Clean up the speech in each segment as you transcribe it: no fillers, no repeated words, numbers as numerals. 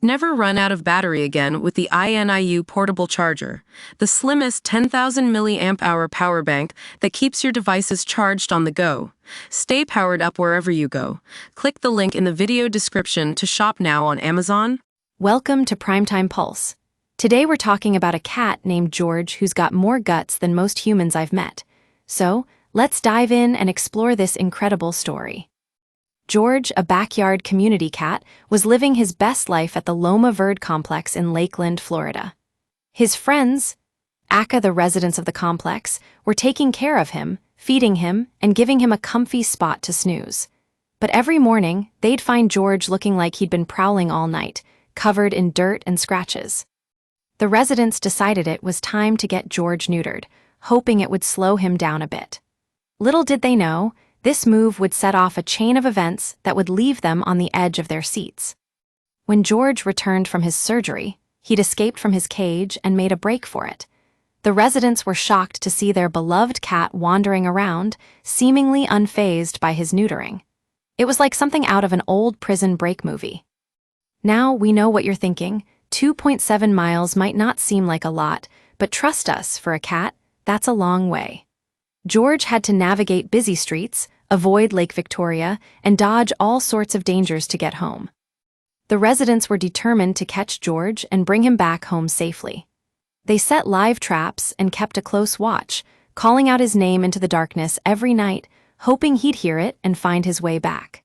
Never run out of battery again with the INIU portable charger, the slimmest 10,000 milliamp hour power bank that keeps your devices charged on the go. Stay powered up wherever you go. Click the link in the video description to shop now on Amazon. Welcome to Primetime Pulse. Today we're talking about a cat named George who's got more guts than most humans I've met. So, let's dive in and explore this incredible story. George, a backyard community cat, was living his best life at the Loma Verde complex in Lakeland, Florida. His friends, aka the residents of the complex, were taking care of him, feeding him, and giving him a comfy spot to snooze. But every morning, they'd find George looking like he'd been prowling all night, covered in dirt and scratches. The residents decided it was time to get George neutered, hoping it would slow him down a bit. Little did they know, this move would set off a chain of events that would leave them on the edge of their seats. When George returned from his surgery, he'd escaped from his cage and made a break for it. The residents were shocked to see their beloved cat wandering around, seemingly unfazed by his neutering. It was like something out of an old prison break movie. Now we know what you're thinking. 2.7 miles might not seem like a lot, but trust us, for a cat, that's a long way. George had to navigate busy streets, avoid Lake Victoria, and dodge all sorts of dangers to get home. The residents were determined to catch George and bring him back home safely. They set live traps and kept a close watch, calling out his name into the darkness every night, hoping he'd hear it and find his way back.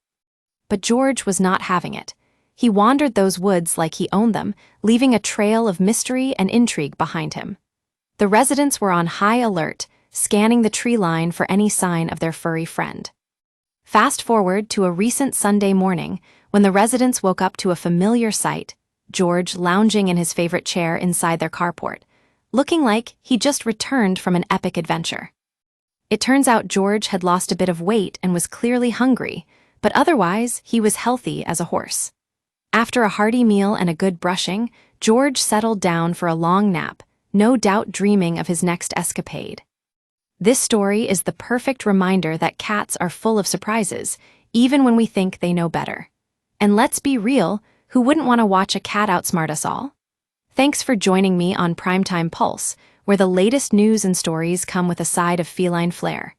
But George was not having it. He wandered those woods like he owned them, leaving a trail of mystery and intrigue behind him. The residents were on high alert, scanning the tree line for any sign of their furry friend. Fast forward to a recent Sunday morning, when the residents woke up to a familiar sight: George lounging in his favorite chair inside their carport, looking like he just returned from an epic adventure. It turns out George had lost a bit of weight and was clearly hungry, but otherwise he was healthy as a horse. After a hearty meal and a good brushing, George settled down for a long nap, no doubt dreaming of his next escapade. This story is the perfect reminder that cats are full of surprises, even when we think they know better. And let's be real, who wouldn't want to watch a cat outsmart us all? Thanks for joining me on Primetime Pulse, where the latest news and stories come with a side of feline flair.